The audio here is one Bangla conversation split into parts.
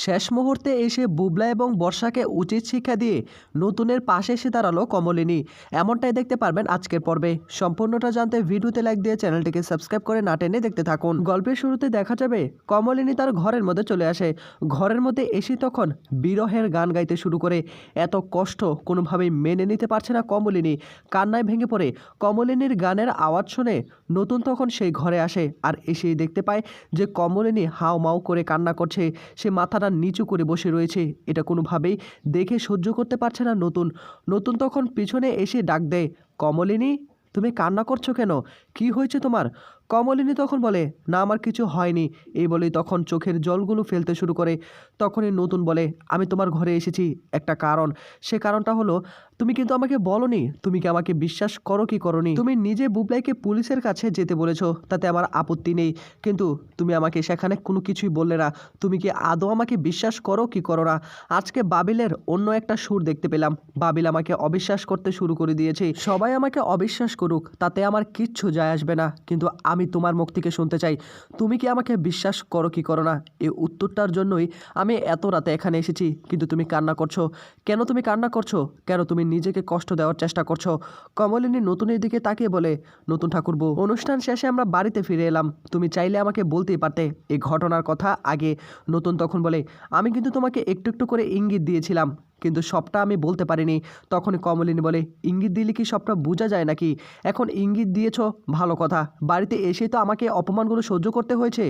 শেষ মুহূর্তে এসে বুবলা এবং বর্ষাকে উচিত শিক্ষা দিয়ে নতুনের পাশে এসে দাঁড়ালো কমলিনী। এমনটাই দেখতে পারবেন আজকের পর্বে। সম্পূর্ণটা জানতে ভিডিওতে লাইক দিয়ে চ্যানেলটিকে সাবস্ক্রাইব করে না টেনে দেখতে থাকুন। গল্পের শুরুতে দেখা যাবে কমলিনী তার ঘরের মধ্যে চলে আসে। ঘরের মধ্যে এসে তখন বিরহের গান গাইতে শুরু করে। এত কষ্ট কোনোভাবেই মেনে নিতে পারছে না কমলিনী, কান্নায় ভেঙে পড়ে। কমলিনীর গানের আওয়াজ শুনে নতুন তখন সেই ঘরে আসে আর এসেই দেখতে পায় যে কমলিনী হাও মাও করে কান্না করছে। সে মাথাটা নিচু করে বসে রয়েছে। এটা কোনোভাবেই দেখে সহ্য করতে পারছে না নতুন। নতুন তখন পিছনে এসে ডাক দেয়, কমলিনী তুমি কান্না করছো কেন? কি হয়েছে তোমার? কমলিনী তখন বলে, না আমার কিছু হয়নি। এই বলেই তখন চোখের জলগুলো ফেলতে শুরু করে। তখনই নতুন বলে, আমি তোমার ঘরে এসেছি একটা কারণ। সে কারণটা হলো, তুমি কিন্তু আমাকে বলনি তুমি কি আমাকে বিশ্বাস করো কি করনি। তুমি নিজে বুবলাইকে পুলিশের কাছে যেতে বলেছো, তাতে আমার আপত্তি নেই, কিন্তু তুমি আমাকে সেখানে কোনো কিছুই বললে না। তুমি কি আদৌ আমাকে বিশ্বাস করো কি করো না? আজকে বাবিলের অন্য একটা সুর দেখতে পেলাম। বাবিল আমাকে অবিশ্বাস করতে শুরু করে দিয়েছে। সবাই আমাকে অবিশ্বাস করুক, তাতে আমার কিচ্ছু যায় আসবে না, কিন্তু আমি তোমার মুখ থেকে শুনতে চাই, তুমি কি আমাকে বিশ্বাস করো কি করো না? এই উত্তরটার জন্যই আমি এত রাতে এখানে এসেছি। কিন্তু তুমি কান্না করছো কেন? তুমি কান্না করছো কেন? তুমি নিজেকে কষ্ট দেওয়ার চেষ্টা করছো। কমলিনী নতুনের দিকে তাকিয়ে বলে, নতুন ঠাকুরবো, অনুষ্ঠান শেষে আমরা বাড়িতে ফিরে এলাম, তুমি চাইলে আমাকে বলতেই পারতে এই ঘটনার কথা আগে। নতুন তখন বলে, আমি কিন্তু তোমাকে একটু একটু করে ইঙ্গিত দিয়েছিলাম, কিন্তু সবটা আমি বলতে পারিনি। তখন কমলিনী বলে, ইঙ্গিত দিলে কি সবটা বোঝা যায় নাকি? এখন ইঙ্গিত দিয়েছো ভালো কথা, বাড়িতে এসেই তো আমাকে অপমানগুলো সহ্য করতে হয়েছে।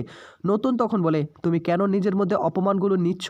নতুন তখন বলে, তুমি কেন নিজের মধ্যে অপমানগুলো নিচ্ছ?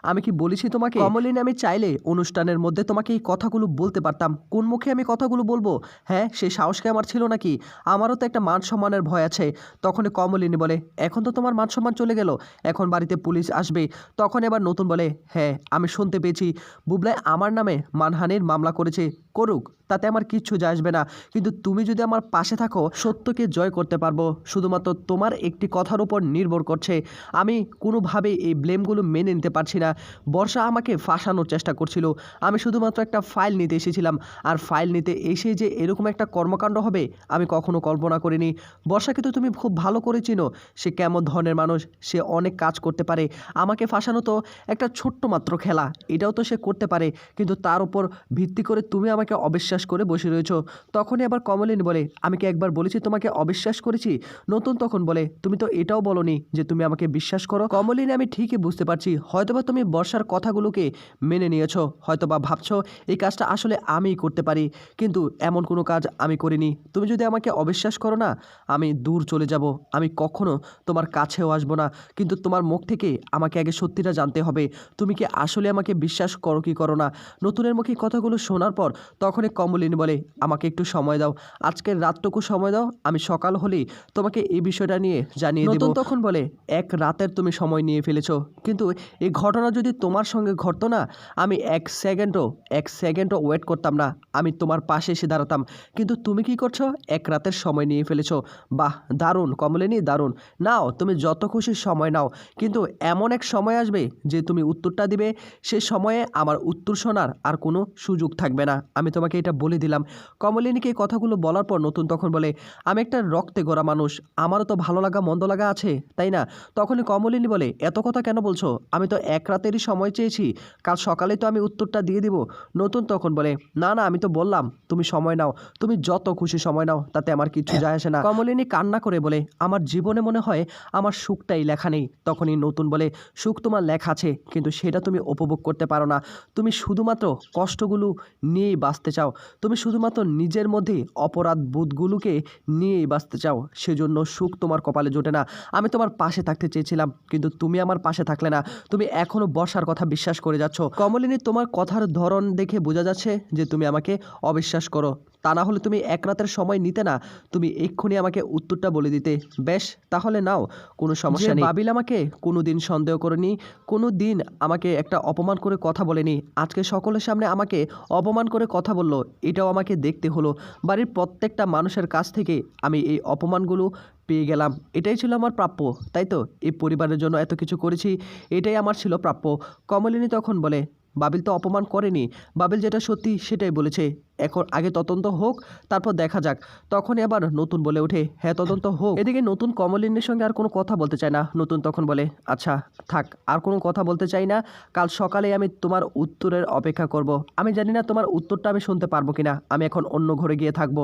আমি কি বলেছি তোমাকে? কমলিনী আমি চাইলে অনুষ্ঠানের মধ্যে তোমাকে এই কথাগুলো বলতে পারতাম, কোন মুখে আমি কথাগুলো বলবো? হ্যাঁ, সেই সাহস কি আমার ছিল নাকি? আমারও তো একটা মান সম্মানের ভয় আছে। তখন কমলিনী বলে, এখন তো তোমার মান সম্মান চলে গেল, এখন বাড়িতে পুলিশ আসবে। তখন এবার নতুন বলে, হ্যাঁ আমি শুনতে পেয়েছি বুবলাই আমার নামে মানহানির মামলা করেছে, করুক, তাতে আমার কিচ্ছু যায় আসবে না। কিন্তু তুমি যদি আমার পাশে থাকো, সত্যকে জয় করতে পারবো। শুধুমাত্র তোমার একটি কথার উপর নির্ভর করছে। আমি কোনোভাবেই এই ব্লেমগুলো মেনে নিতে পারছি না। বর্ষা আমাকে ফাঁসানোর চেষ্টা করছিল, আমি শুধুমাত্র একটা ফাইল নিতে এসেছিলাম, আর ফাইল নিতে এসে যে এরকম একটা কর্মকাণ্ড হবে আমি কখনো কল্পনা করিনি। বর্ষাকে তো তুমি খুব ভালো করে চিনো, সে কেমন ধরনের মানুষ। সে অনেক কাজ করতে পারে। আমাকে ফাঁসানো তো একটা ছোট্ট মাত্র খেলা, এটাও তো সে করতে পারে, কিন্তু তার উপর ভিত্তি করে তুমি আমাকে অবিশ্বাস করে বসে রয়েছো। তখনই আবার কমলিনী বলে, আমি কি একবার বলেছি তোমাকে অবিশ্বাস করেছি? নতুন তখন বলে, তুমি তো এটাও বলনি যে তুমি আমাকে বিশ্বাস করো। কমলিনী আমি ঠিকই বুঝতে পারছি, হয়তোবা তুমি বর্ষার কথাগুলোকে মেনে নিয়েছো, হয়তোবা ভাবছো এই কাজটা আসলে আমিই করতে পারি, কিন্তু এমন কোনো কাজ আমি করিনি। তুমি যদি আমাকে অবিশ্বাস করো না, আমি দূর চলে যাব, আমি কখনো তোমার কাছেও আসবো না। কিন্তু তোমার মুখ থেকে আমাকে আগে সত্যিটা জানতে হবে, তুমি কি আসলে আমাকে বিশ্বাস করো কি করো না? নতুনের মুখে কথাগুলো শোনার পর তখনই কমলিনী বলে, আমাকে একটু সময় দাও, আজকের রাতটুকু সময় দাও, আমি সকাল হলেই তোমাকে এই বিষয়টা নিয়ে জানিয়ে দেব। নতুন তখন বলে, এক রাতের তুমি সময় নিয়ে ফেলেছো, কিন্তু এই ঘটনা যদি তোমার সঙ্গে ঘটতো না, আমি এক সেকেন্ডও ওয়েট করতাম না, আমি তোমার পাশে এসে দাঁড়াতাম। কিন্তু তুমি কি করছো? এক রাতের সময় নিয়ে ফেলেছো। বাহ, দারুণ কমলিনী, দারুণ। নাও, তুমি যত খুশি সময় নাও, কিন্তু এমন এক সময় আসবে যে তুমি উত্তরটা দিবে, সে সময়ে আমার উত্তর শোনার আর কোনো সুযোগ থাকবে না, আমি তোমাকে এটা বলে দিলাম। কমলিনীকে এই কথাগুলো বলার পর নতুন তখন বলে, আমি একটা রক্তে গড়া মানুষ, আমারও তো ভালো লাগা মন্দ লাগা আছে, তাই না? তখনই কমলিনী বলে, এত কথা কেন বলছো? আমি তো এক রাতেরই সময় চেয়েছি, কাল সকালে তো আমি উত্তরটা দিয়ে দিব। নতুন তখন বলে, না না, আমি তো বললাম তুমি সময় নাও, তুমি যত খুশি সময় নাও, তাতে আমার কিছু যায় আসে না। কমলিনী কান্না করে বলে, আমার জীবনে মনে হয় আমার সুখটাই লেখা নেই। তখনই নতুন বলে, সুখ তোমার লেখা আছে, কিন্তু সেটা তুমি উপভোগ করতে পারো না। তুমি শুধুমাত্র কষ্টগুলো নিয়েই বাঁচতে চাও, তুমি শুধুমাত্র নিজের মধ্যে অপরাধ বোধগুলোকে নিয়েই বাঁচতে চাও, সেজন্য সুখ তোমার কপালে জোটে না। আমি তোমার পাশে থাকতে চেয়েছিলাম, কিন্তু তুমি আমার পাশে থাকলে না, তুমি এখনো বর্ষার কথা বিশ্বাস করে যাচ্ছ। কমলিনী, তোমার কথার ধরন দেখে বোঝা যাচ্ছে যে তুমি আমাকে অবিশ্বাস করো, তা না হলে তুমি এক রাতের সময় নিতে না, তুমি এক্ষুনি আমাকে উত্তরটা বলে দিতে। বেশ, তাহলে নাও, কোনো সমস্যা নেই। বাবিল আমাকে কোনো দিন সন্দেহ করেনি, কোনো দিন আমাকে একটা অপমান করে কথা বলেনি, আজকে সকলের সামনে আমাকে অপমান করে কথা বললো, এটাও আমাকে দেখতে হলো। বাড়ির প্রত্যেকটা মানুষের কাছ থেকে আমি এই অপমানগুলো পেয়ে গেলাম, এটাই ছিল আমার প্রাপ্য, তাই তো? এই পরিবারের জন্য এত কিছু করেছি, এটাই আমার ছিল প্রাপ্য। কমলিনী তখন বলে, বাবিল তো অপমান করেনি, বাবিল যেটা সত্যি সেটাই বলেছে। এখন আগে তদন্ত হোক, তারপর দেখা যাক। তখনই আবার নতুন বলে ওঠে, হ্যাঁ তদন্ত হোক। এদিকে নতুন কমলিনীর সঙ্গে আর কোনো কথা বলতে চায় না। নতুন তখন বলে, আচ্ছা থাক, আর কোনো কথা বলতে চাই না, কাল সকালে আমি তোমার উত্তরের অপেক্ষা করব। আমি জানি না তোমার উত্তরটা আমি শুনতে পারবো কিনা, আমি এখন অন্য ঘরে গিয়ে থাকবো।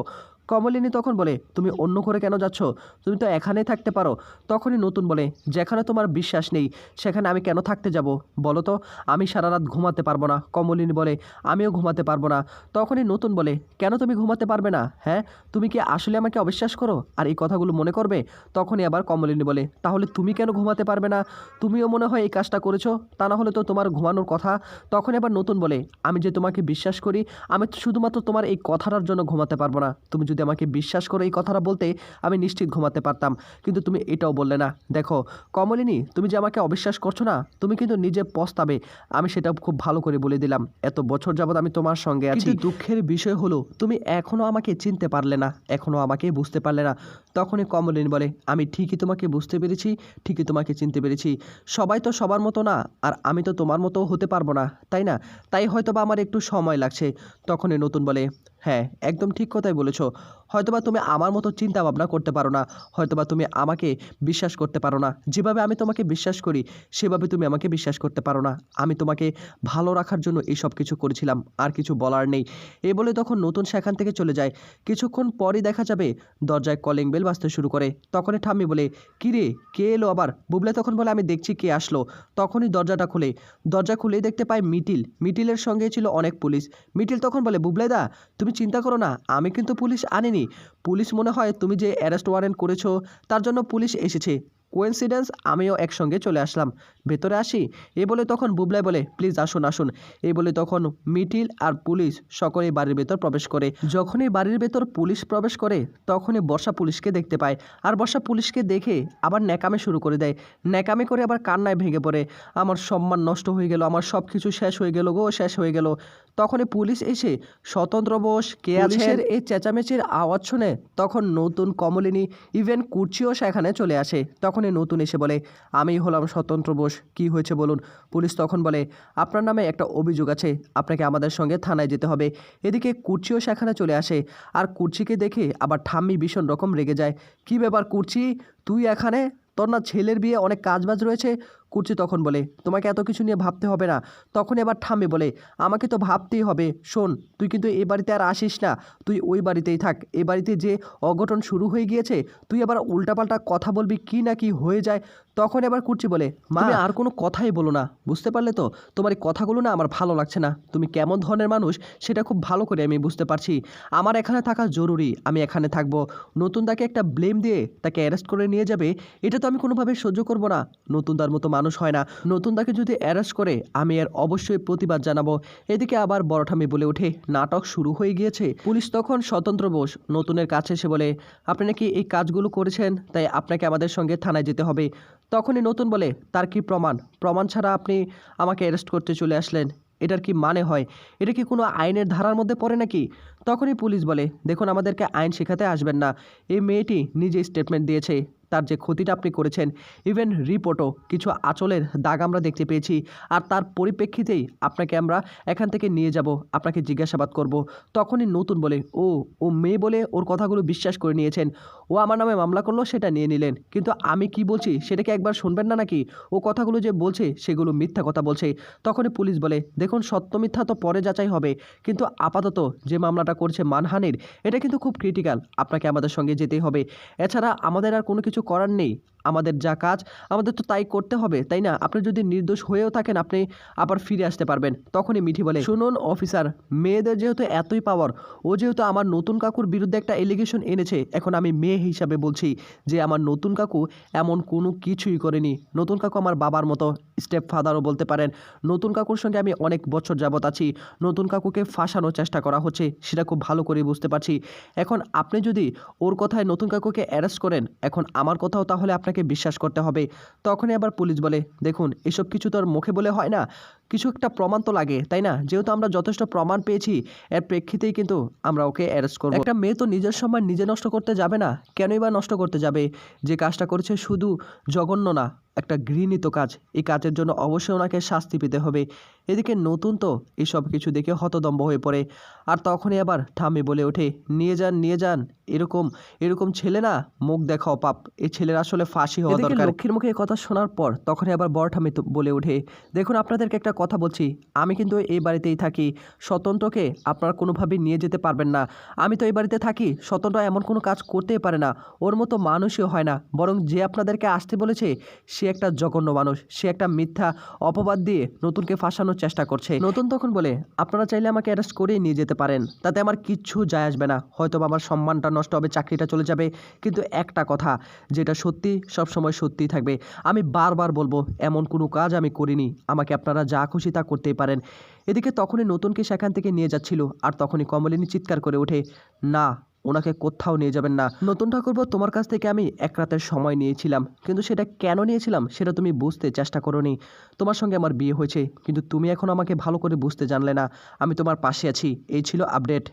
কমলিনী তখন বলে, তুমি অন্য ঘরে কেন যাচ্ছ, তুমি তো এখানেই থাকতে পারো। তখনই নতুন বলে, যেখানে তোমার বিশ্বাস নেই সেখানে আমি কেন থাকতে যাব বলো তো, আমি সারা রাত ঘুমাতে পারবো না। কমলিনী বলে, আমিও ঘুমাতে পারবো না। তখনই নতুন বলে, কেন তুমি ঘুমাতে পারবে না, হ্যাঁ তুমি কি আসলে আমাকে অবিশ্বাস করো আর এই কথাগুলো মনে করবে? তখনই আবার কমলিনী বলে, তাহলে তুমি কেন ঘুমাতে পারবে না, তুমিও মনে হয় এই কাজটা করেছো, তা না হলে তো তোমার ঘুমানোর কথা। তখন আবার নতুন বলে, আমি যে তোমাকে বিশ্বাস করি, আমি তো শুধুমাত্র তোমার এই কথাটার জন্য ঘুমাতে পারবো না। তুমি যদি আমাকে বিশ্বাস করে এই কথাটা বলতে, আমি নিশ্চিত ঘুমাতে পারতাম, কিন্তু তুমি এটাও বললে না। দেখো কমলিনী, তুমি যে আমাকে অবিশ্বাস করছো না, তুমি কিন্তু নিজে পস্তাবে, আমি সেটা খুব ভালো করে বলে দিলাম। এত বছর যাবৎ আমি তোমার সঙ্গে আছি, কিন্তু দুঃখের বিষয় হলো তুমি এখনও আমাকে চিনতে পারলে না, এখনও আমাকে বুঝতে পারলে না। তখনই কমলিনী বলে, আমি ঠিকই তোমাকে বুঝতে পেরেছি, ঠিকই তোমাকে চিনতে পেরেছি। সবাই তো সবার মতো না, আর আমি তো তোমার মতো হতে পারবো না, তাই না? তাই হয়তো বা আমার একটু সময় লাগছে। তখনই নতুন বলে, হ্যাঁ একদম ঠিক কথাই বলেছো, হয়তোবা তুমি আমার মতো চিন্তা ভাবনা করতে পারো না, হয়তোবা তুমি আমাকে বিশ্বাস করতে পারো না, যেভাবে আমি তোমাকে বিশ্বাস করি সেভাবে তুমি আমাকে বিশ্বাস করতে পারো না। আমি তোমাকে ভালো রাখার জন্য এই সব কিছু করেছিলাম, আর কিছু বলার নেই। এই বলে তখন নতুন সেখান থেকে চলে যায়। কিছুক্ষণ পরই দেখা যাবে দরজায় কলিং বেল বাজতে শুরু করে। তখনই ঠাম্মি বলে, কী রে, কে এলো আবার? বুবলে তখন বলে, আমি দেখছি কে আসলো। তখনই দরজাটা খুলে, দরজা খুলেই দেখতে পায় মিটিল। মিটিলের সঙ্গে ছিল অনেক পুলিশ। মিটিল তখন বলে, বুবলেদা তুমি চিন্তা করো না, আমি কিন্তু পুলিশ আনিনি। পুলিশ মনে হয় তুমি যে অ্যারেস্ট ওয়ারেন্ট করেছো তার জন্য পুলিশ এসেছে। কোইন্সিডেন্স, আমিও একসঙ্গে চলে আসলাম, ভেতরে আসি। এ বলে তখন বুবলাই বলে, প্লিজ আসুন আসুন। এই বলে তখন মিটিল আর পুলিশ সকলেই বাড়ির ভেতর প্রবেশ করে। যখনই বাড়ির ভেতর পুলিশ প্রবেশ করে তখনই বর্ষা পুলিশকে দেখতে পায়, আর বর্ষা পুলিশকে দেখে আবার ন্যাকামে শুরু করে দেয়। ন্যাকামে করে আবার কান্নায় ভেঙে পড়ে, আমার সম্মান নষ্ট হয়ে গেল, আমার সব কিছু শেষ হয়ে গেল গো, শেষ হয়ে গেল। তখনই পুলিশ এসে, স্বতন্ত্র বোস কে আছেন, এই চেঁচামেচির আওয়াজ শুনে তখন নতুন কমলিনী ইভেন কুর্চিও সেখানে চলে আসে। তখনই নতুন এসে বলে, আমি হলাম স্বতন্ত্র বোস, কি হয়েছে বলুন। পুলিশ তখন বলে, আপনার নামে একটা অভিযোগ আছে, আপনাকে আমাদের সঙ্গে থানায় যেতে হবে। এদিকে কুর্চিও সেখানে চলে আসে, আর কুর্চিকে দেখে আবার ঠাম্মি ভীষণ রকম রেগে যায়। কি ব্যাপার কুর্চি, তুই এখানে? তোর না ছেলের বিয়ে, অনেক কাজবাজ রয়েছে? কুর্চি তখন বলে, তোমাকে এত কিছু নিয়ে ভাবতে হবে না। তখন এবার ঠাম্মি বলে, আমাকে তো ভাবতেই হবে। শোন, তুই কিন্তু এই বাড়িতে আর আসিস না, তুই ওই বাড়িতেই থাক। এই বাড়িতে যে অঘটন শুরু হয়ে গিয়েছে, তুই আবার উল্টাপাল্টা কথা বলবি, কি না কি হয়ে যায়। তখন এবার কুর্চি বলে, মা তুমি আর কোনো কথাই বলো না, বুঝতে পারলে তো? তোমার এই কথাগুলো না আমার ভালো লাগছে না। তুমি কেমন ধরনের মানুষ সেটা খুব ভালো করে আমি বুঝতে পারছি। আমার এখানে থাকা জরুরি, আমি এখানে থাকবো। নতুন তাকে একটা ব্লেম দিয়ে তাকে অ্যারেস্ট করে নিয়ে যাবে, এটা তো আমি কোনোভাবে সহ্য করব না। নতুন তার মতো মানুষ হয় না। নতুন তাকে যদি অ্যারেস্ট করে আমি এর অবশ্যই প্রতিবাদ জানাবো। এদিকে আবার বড় ঠাম্মি বলে ওঠে, নাটক শুরু হয়ে গিয়েছে। পুলিশ তখন স্বতন্ত্র বোস নতুনের কাছে এসে বলে, আপনি নাকি এই কাজগুলো করেছেন, তাই আপনাকে আমাদের সঙ্গে থানায় যেতে হবে। তখনই নতুন বলে, তার কি প্রমাণ? প্রমাণ ছাড়া আপনি আমাকে অ্যারেস্ট করতে চলে আসলেন, এটার কি মানে হয়? এটা কি কোনো আইনের ধারার মধ্যে পড়ে নাকি? তখনই পুলিশ বলে, দেখুন আমাদেরকে আইন শেখাতে আসবেন না। এই মেয়েটি নিজে স্টেটমেন্ট দিয়েছে, তার যে ক্ষতিটা আপনি করেছেন, ইভেন রিপোর্টও কিছু আঁচলের দাগ আমরা দেখতে পেয়েছি, আর তার পরিপ্রেক্ষিতেই আপনাকে আমরা এখান থেকে নিয়ে যাব, আপনাকে জিজ্ঞাসাবাদ করব। তখনই নতুন বলে, ও ও মেয়ে বলে ওর কথাগুলো বিশ্বাস করে নিয়েছেন, ও আমার নামে মামলা করলো সেটা নিয়ে নিলেন, কিন্তু আমি কি বলছি সেটাকে একবার শুনবেন না নাকি? ও কথাগুলো যে বলছে সেগুলো মিথ্যা কথা বলছে। তখনই পুলিশ বলে, দেখুন সত্য মিথ্যা তো পরে যাচাই হবে, কিন্তু আপাতত যে মামলাটা করছে মানহানির, এটা কিন্তু খুব ক্রিটিক্যাল, আপনাকে আমাদের সঙ্গে যেতেই হবে। এছাড়া আমাদের আর কোনো কিছু করার নেই, আমাদের যা কাজ আমাদের তো তাই করতে হবে, তাই না? আপনি যদি নির্দোষ হয়েও থাকেন আপনি আবার ফিরে আসতে পারবেন। তখনই মিঠি বলে, শুনুন অফিসার, মেয়েদের যেহেতু এতই পাওয়ার, ও যেহেতু আমার নতুন কাকুর বিরুদ্ধে একটা এলিগেশন এনেছে, এখন আমি মেয়ে হিসাবে বলছি যে আমার নতুন কাকু এমন কোনো কিছুই করেনি। নতুন কাকু আমার বাবার মতো, স্টেপ ফাদারও বলতে পারেন। নতুন কাকুর সঙ্গে আমি অনেক বছর যাবত আছি। নতুন কাকুকে ফাঁসানোর চেষ্টা করা হচ্ছে, সেটা খুব ভালো করে বুঝতে পারছি। এখন আপনি যদি ওর কথায় নতুন কাকুকে অ্যারেস্ট করেন, এখন আমার কথাও তাহলে আপনাকে বিশ্বাস করতে হবে। তখনই আবার পুলিশ বলে, দেখুন এসব কিছু তো আর মুখে বলে হয় না, কিছু একটা প্রমাণ তো লাগে, তাই না? যেহেতু আমরা যথেষ্ট প্রমাণ পেয়েছি, এর প্রেক্ষিতেই কিন্তু আমরা ওকে অ্যারেস্ট করব। একটা মেয়ে তো নিজের সম্মান নিজে নষ্ট করতে যাবে না, কেনই বা নষ্ট করতে যাবে? যে কাজটা করেছে শুধু জঘন্য না, একটা ঘৃণিত কাজ। এই কাজের জন্য অবশ্যই ওনাকে শাস্তি পেতে হবে। এদিকে নতুন তো এইসব কিছু দেখে হতদম্ব হয়ে পড়ে, আর তখনই আবার ঠাম্মি বলে ওঠে, নিয়ে যান নিয়ে যান, এরকম এরকম ছেলে না মুখ দেখাও পাপ, এই ছেলের আসলে ফাঁসি হওয়া দরকার। লক্ষ্মীর মুখে এই কথা শোনার পর তখনই আবার বড় ঠাম্মি তো বলে ওঠে, দেখুন আপনাদেরকে একটা কথা বলছি, আমি কিন্তু এই বাড়িতেই থাকি, স্বতন্ত্রকে আপনারা কোনোভাবেই নিয়ে যেতে পারবেন না। আমি তো এই বাড়িতে থাকি, স্বতন্ত্র এমন কোনো কাজ করতেই পারে না, ওর মতো মানুষই হয় না, বরং যে আপনাদেরকে আসতে বলেছে সে একটা জঘন্য মানুষ, সে একটা মিথ্যা অপবাদ দিয়ে নতুনকে ফাঁসানোর চেষ্টা করছে। নতুন তখন বলে, আপনারা চাইলে আমাকে অ্যারেস্ট করেই নিয়ে যেতে পারেন, তাতে আমার কিচ্ছু যায় আসবে না, হয়তো আমার সম্মানটা নষ্ট হবে, চাকরিটা চলে যাবে, কিন্তু একটা কথা যেটা সত্যি সবসময় সত্যিই থাকবে, আমি বারবার বলবো এমন কোনো কাজ আমি করিনি, আমাকে আপনারা যা খুশি তা করতেই পারেন। এদিকে তখনই নতুনকে সেখান থেকে নিয়ে যাচ্ছিল, আর তখনই কমলিনী চিৎকার করে ওঠে, না, ওনাকে কোথাও নিয়ে যাবেন না। নতুন ঠাকুরপো, তোমার কাছ থেকে আমি এক রাতের সময় নিয়েছিলাম, কিন্তু সেটা কেন নিয়েছিলাম সেটা তুমি বুঝতে চেষ্টা করোনি। তোমার সঙ্গে আমার বিয়ে হয়েছে, কিন্তু তুমি এখন আমাকে ভালো করে বুঝতে জানলে না। আমি তোমার পাশে আছি, এই ছিল আপডেট।